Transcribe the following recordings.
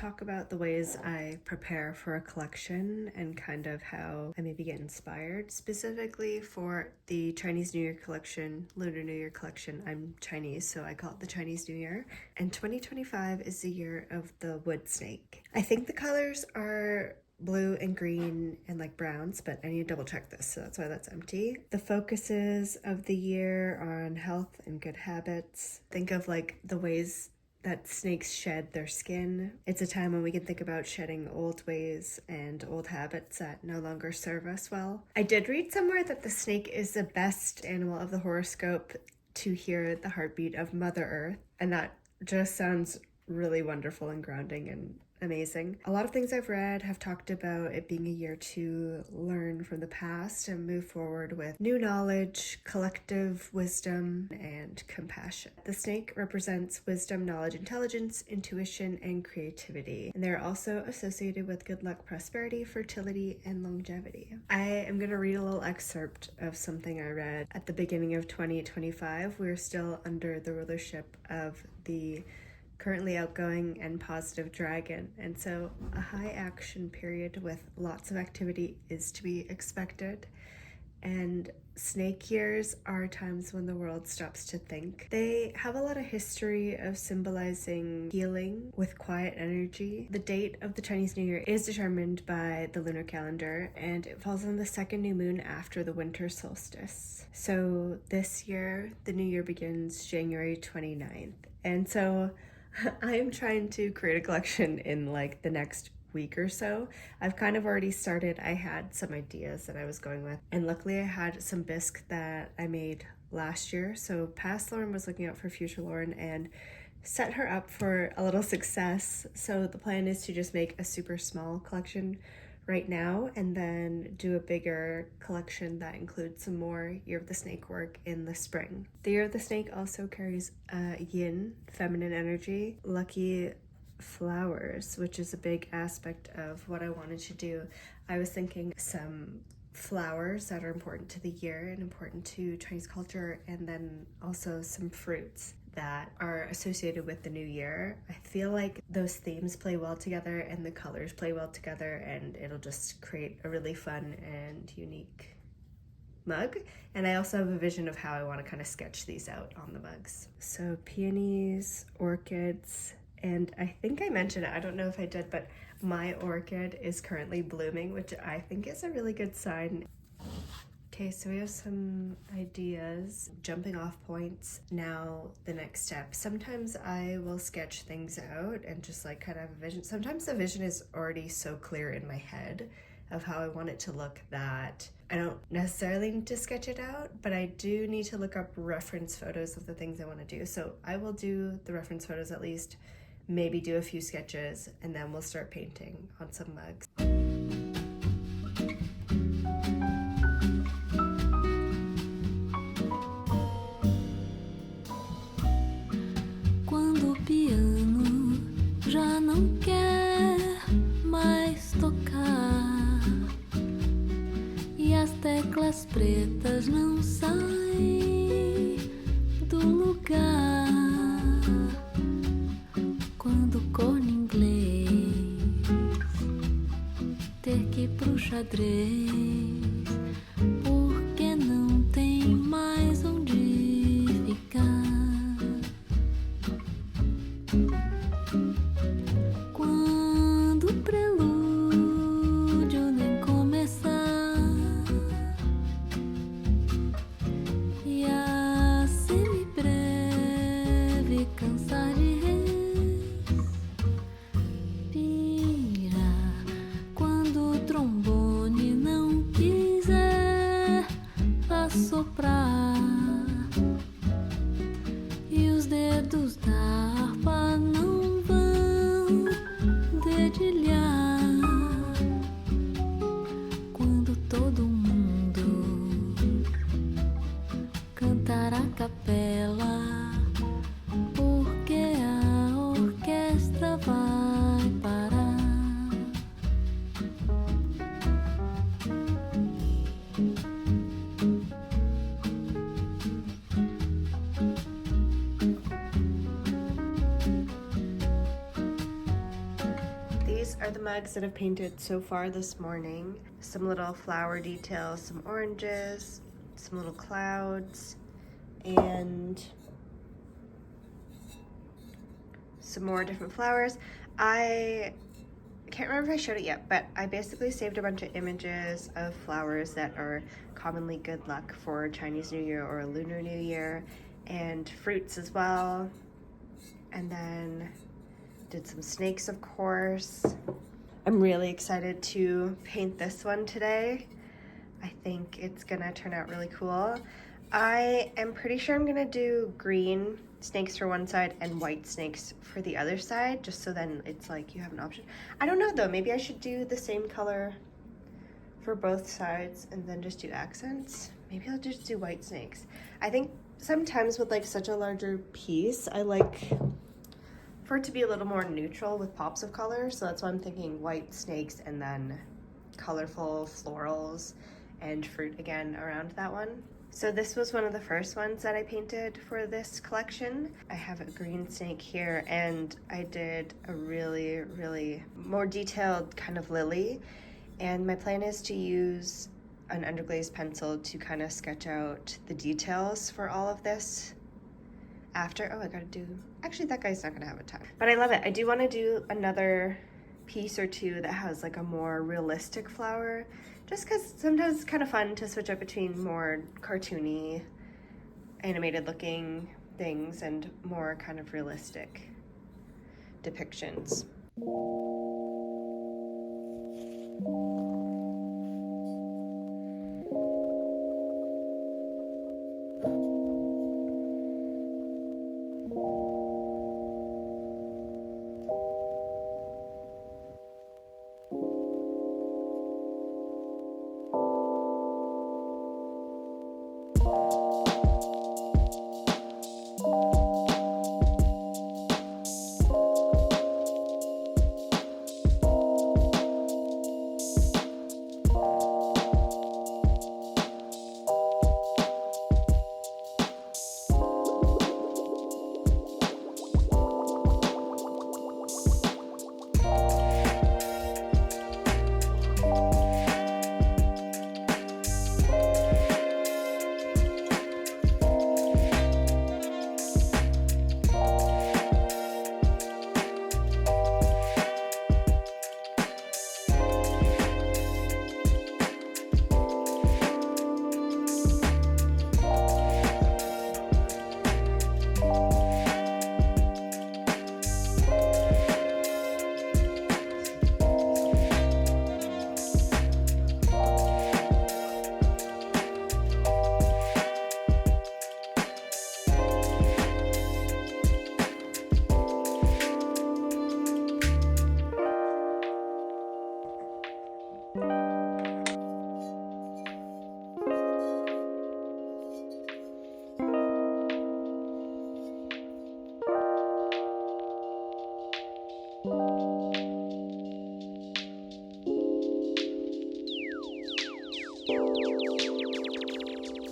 talk about the ways I prepare for a collection and kind of how I maybe get inspired. Specifically for the Chinese New Year collection, Lunar New Year collection. I'm Chinese, so I call it the Chinese New Year. And 2025 is the year of the wood snake. I think the colors are blue and green and like browns, but I need to double check this, so that's why that's empty. The focuses of the year are on health and good habits. Think of like the ways that snakes shed their skin. It's a time when we can think about shedding old ways and old habits that no longer serve us well. I did read somewhere that the snake is the best animal of the horoscope to hear the heartbeat of Mother Earth, and that just sounds really wonderful and grounding and amazing. A lot of things I've read have talked about it being a year to learn from the past and move forward with new knowledge, collective wisdom, and compassion. The snake represents wisdom, knowledge, intelligence, intuition, and creativity. And they're also associated with good luck, prosperity, fertility, and longevity. I am going to read a little excerpt of something I read at the beginning of 2025. We're still under the rulership of the currently outgoing and positive dragon, and so a high action period with lots of activity is to be expected. And snake years are times when the world stops to think. They have a lot of history of symbolizing healing with quiet energy. The date of the Chinese New Year is determined by the lunar calendar, and it falls on the second new moon after the winter solstice. So this year, the new year begins January 29th. And so I'm trying to create a collection in like the next week or so. I've kind of already started. I had some ideas that I was going with, and luckily I had some bisque that I made last year. So past Lauren was looking out for future Lauren and set her up for a little success. So the plan is to just make a super small collection right now and then do a bigger collection that includes some more Year of the Snake work in the spring. The Year of the Snake also carries yin, feminine energy, lucky flowers, which is a big aspect of what I wanted to do. I was thinking some flowers that are important to the year and important to Chinese culture, and then also some fruits that are associated with the new year. I feel like those themes play well together and the colors play well together, and it'll just create a really fun and unique mug. And I also have a vision of how I want to kind of sketch these out on the mugs. So peonies, orchids, and I think I mentioned it, I don't know if I did, but my orchid is currently blooming, which I think is a really good sign. Okay, so we have some ideas, jumping off points. Now the next step. Sometimes I will sketch things out and just like kind of have a vision. Sometimes the vision is already so clear in my head of how I want it to look that I don't necessarily need to sketch it out, but I do need to look up reference photos of the things I want to do. So I will do the reference photos at least, maybe do a few sketches, and then we'll start painting on some mugs. Quando o piano já não quer mais tocar e as teclas pretas não saem do lugar, quando o corno inglês ter que ir pro xadrez porque não tem mais onde ficar. Quando o prelúdio nem começar e a semibreve cansar de respirar, quando o trombone não quiser assoprar e os dedos da harpa não vão dedilhar, quando todo mundo cantar a capela, porque a orquestra vai parar. these are the mugs that I've painted so far this morning. Some little flower details, some oranges, some little clouds, and some more different flowers. I can't remember if I showed it yet, but I basically saved a bunch of images of flowers that are commonly good luck for Chinese New Year or Lunar New Year, and fruits as well. And then did some snakes, of course. I'm really excited to paint this one today. I think it's gonna turn out really cool. I am pretty sure I'm gonna do green snakes for one side and white snakes for the other side, just so then it's like you have an option. I don't know though, maybe I should do the same color for both sides and then just do accents. Maybe I'll just do white snakes. I think sometimes with like such a larger piece, I like for it to be a little more neutral with pops of color, so that's why I'm thinking white snakes and then colorful florals and fruit again around that one. So this was one of the first ones that I painted for this collection. I have a green snake here, and I did a really more detailed kind of lily, and my plan is to use an underglazed pencil to kind of sketch out the details for all of this after. Oh, I gotta do, actually that guy's not gonna have a time, but I love it. I do want to do another piece or two that has like a more realistic flower, just because sometimes it's kind of fun to switch up between more cartoony animated looking things and more kind of realistic depictions.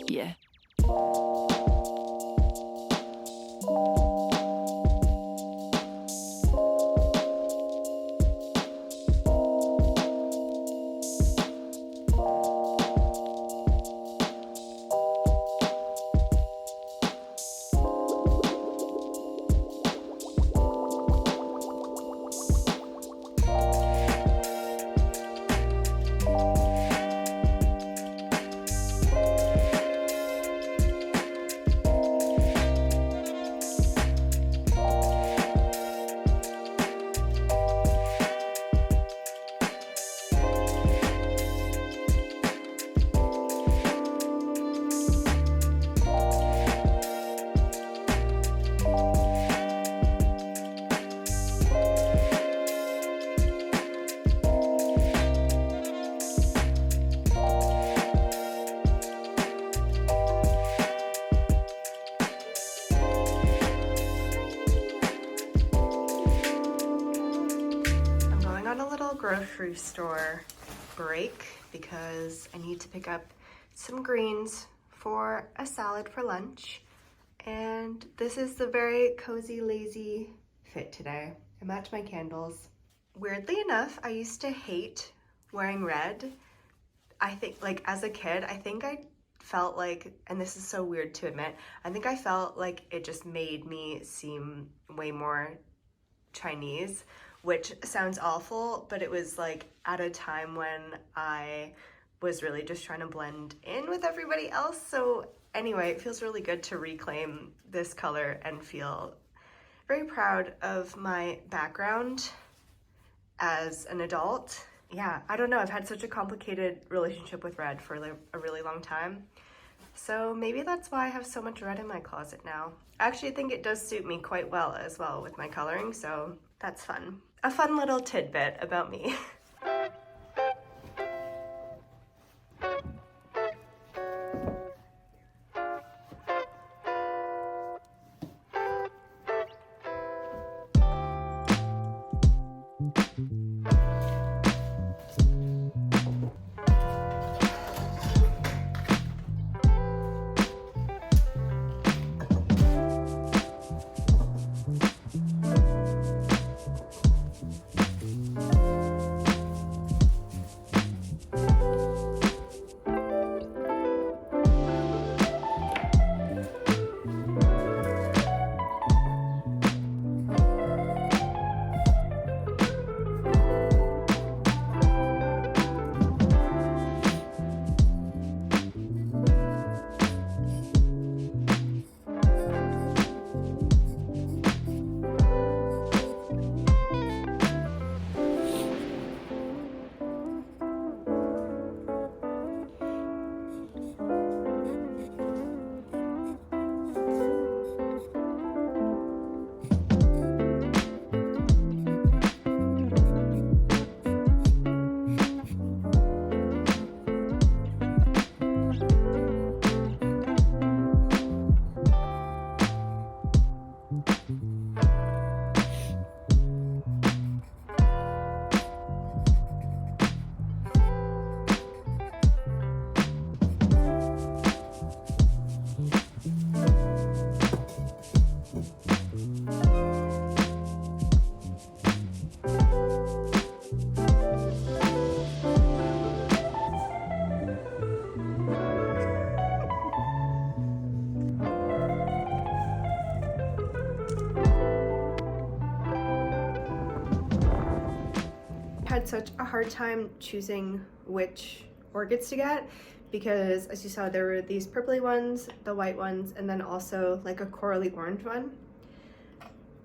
Yeah. Grocery store break because I need to pick up some greens for a salad for lunch, and this is the very cozy lazy fit today. I match my candles Weirdly enough, I used to hate wearing red. I think, like, as a kid, I think I felt like, and this is so weird to admit, I think I felt like it just made me seem way more Chinese, which sounds awful, but it was like at a time when I was really just trying to blend in with everybody else. So anyway, it feels really good to reclaim this color and feel very proud of my background as an adult. Yeah, I don't know, I've had such a complicated relationship with red for like a really long time. So maybe that's why I have so much red in my closet now. I actually think it does suit me quite well as well with my coloring, so that's fun. A fun little tidbit about me. Had such a hard time choosing which orchids to get because, as you saw, there were these purpley ones, the white ones, and then also like a corally orange one.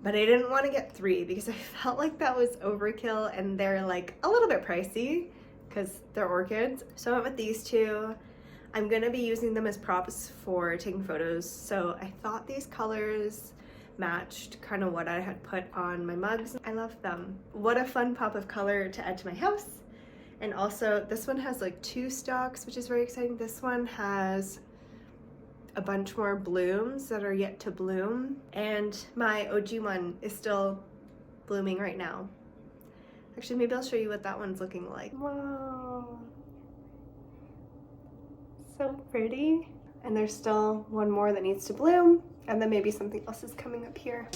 But I didn't want to get 3 because I felt like that was overkill, and they're like a little bit pricey because they're orchids. So I went with these 2. I'm gonna be using them as props for taking photos, so I thought these colors matched kind of what I had put on my mugs. I love them. What a fun pop of color to add to my house. And also this one has like 2 stalks, which is very exciting. This one has a bunch more blooms that are yet to bloom, and my OG one is still blooming right now. Actually, maybe I'll show you what that one's looking like. Whoa, so pretty. And there's still one more that needs to bloom, and then maybe something else is coming up here.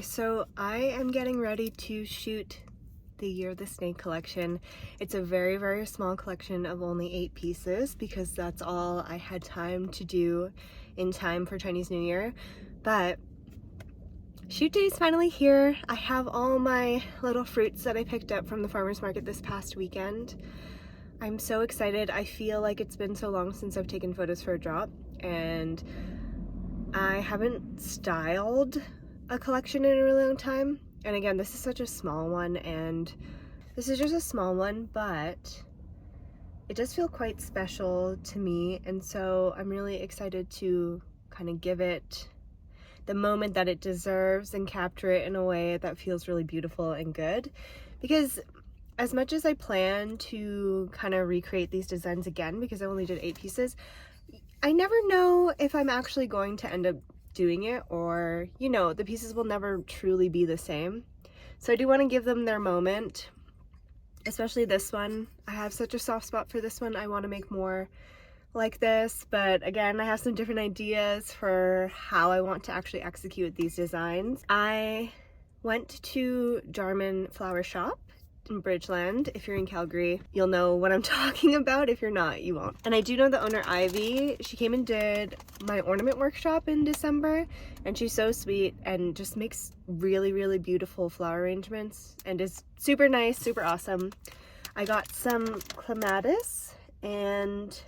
so I am getting ready to shoot the Year of the Snake collection. It's a very, very small collection of only 8 pieces because that's all I had time to do in time for Chinese New Year. But shoot day is finally here. I have all my little fruits that I picked up from the farmer's market this past weekend. I'm so excited. I feel like it's been so long since I've taken photos for a drop, and I haven't styled a collection in a really long time. And again, this is such a small one, and this is just a small one, but it does feel quite special to me, and so I'm really excited to kind of give it the moment that it deserves and capture it in a way that feels really beautiful and good. Because as much as I plan to kind of recreate these designs again, because I only did 8 pieces, I never know if I'm actually going to end up doing it, or, you know, the pieces will never truly be the same. So I do want to give them their moment, especially this one. I have such a soft spot for this one. I want to make more like this, but again, I have some different ideas for how I want to actually execute these designs. I went to Jarman Flower Shop in Bridgeland. If you're in Calgary, you'll know what I'm talking about. If you're not, you won't. And I do know the owner, Ivy. She came and did my ornament workshop in December, and she's so sweet and just makes really, really beautiful flower arrangements and is super nice, super awesome. I got some clematis and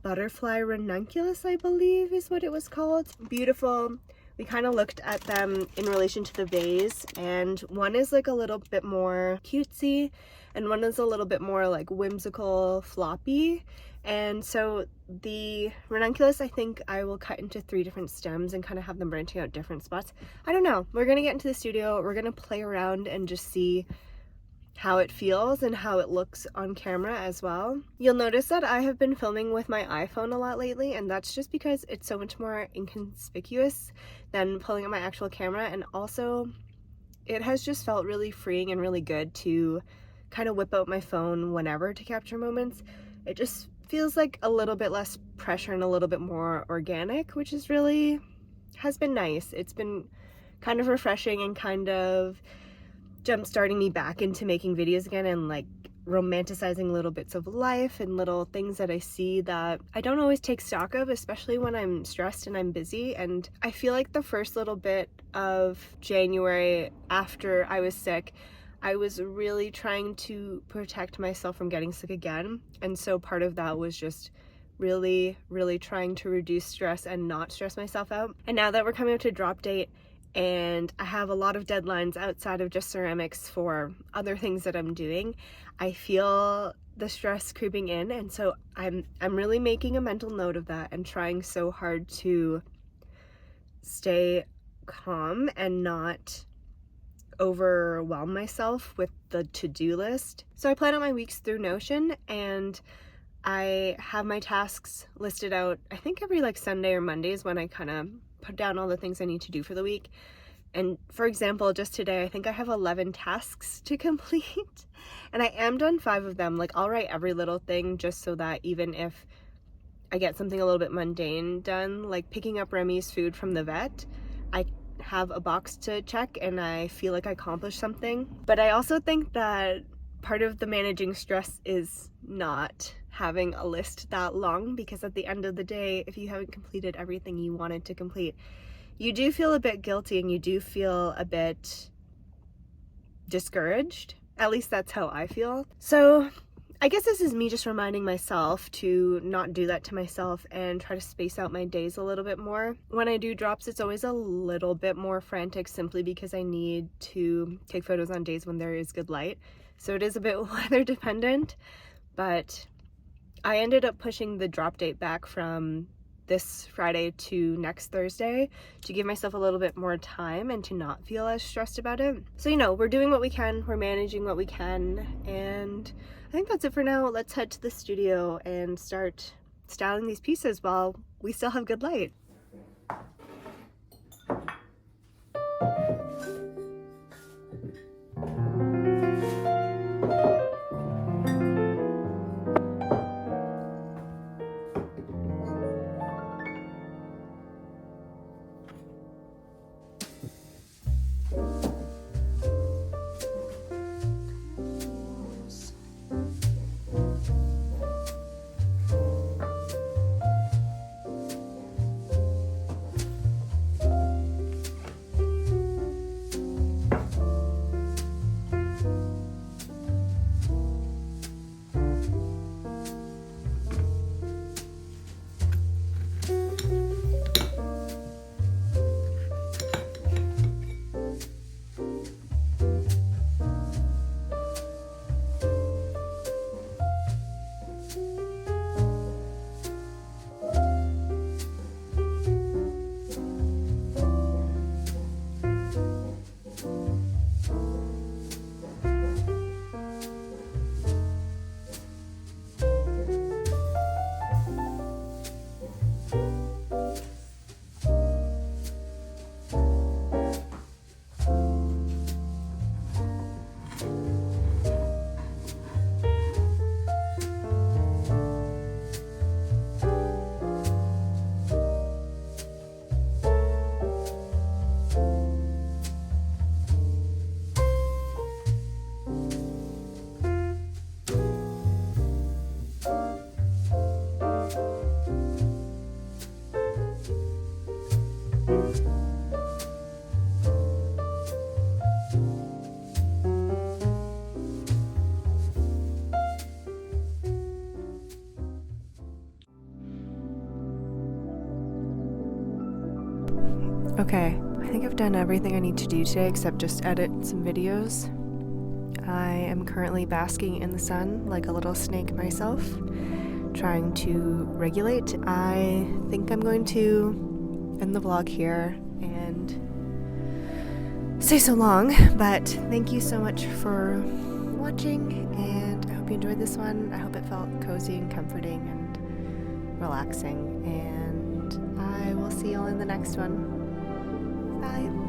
butterfly ranunculus, I believe is what it was called. Beautiful. We kind of looked at them in relation to the vase, and one is like a little bit more cutesy and one is a little bit more like whimsical, floppy. And so the ranunculus, I think I will cut into 3 different stems and kind of have them branching out different spots. I don't know. We're gonna get into the studio, we're gonna play around and just see how it feels and how it looks on camera as well. You'll notice that I have been filming with my iPhone a lot lately, and that's just because it's so much more inconspicuous than pulling out my actual camera, and also it has just felt really freeing and really good to kind of whip out my phone whenever to capture moments. It just feels like a little bit less pressure and a little bit more organic, which is really has been nice. It's been kind of refreshing and kind of jump-starting me back into making videos again and like romanticizing little bits of life and little things that I see that I don't always take stock of, especially when I'm stressed and I'm busy. And I feel like the first little bit of January after I was sick, I was really trying to protect myself from getting sick again, and so part of that was just really trying to reduce stress and not stress myself out. And now that we're coming up to drop date and I have a lot of deadlines outside of just ceramics for other things that I'm doing, I feel the stress creeping in, and so I'm really making a mental note of that and trying so hard to stay calm and not overwhelm myself with the to-do list. So I plan out my weeks through Notion, and I have my tasks listed out, I think every like Sunday or Mondays when I kind of put down all the things I need to do for the week. And for example, just today, I think I have 11 tasks to complete, and I am done 5 of them. Like, I'll write every little thing just so that even if I get something a little bit mundane done, like picking up Remy's food from the vet, I have a box to check and I feel like I accomplished something. But I also think that part of the managing stress is not having a list that long, because at the end of the day, if you haven't completed everything you wanted to complete, you do feel a bit guilty and you do feel a bit discouraged. At least that's how I feel. So I guess this is me just reminding myself to not do that to myself and try to space out my days a little bit more. When I do drops, it's always a little bit more frantic simply because I need to take photos on days when there is good light. So it is a bit weather dependent, but I ended up pushing the drop date back from this Friday to next Thursday to give myself a little bit more time and to not feel as stressed about it. So, you know, we're doing what we can, we're managing what we can, and I think that's it for now. Let's head to the studio and start styling these pieces while we still have good light. Okay, I think I've done everything I need to do today except just edit some videos. I am currently basking in the sun like a little snake myself, trying to regulate. I think I'm going to end the vlog here and say so long, but thank you so much for watching, and I hope you enjoyed this one. I hope it felt cozy and comforting and relaxing, and I will see you all in the next one. Bye.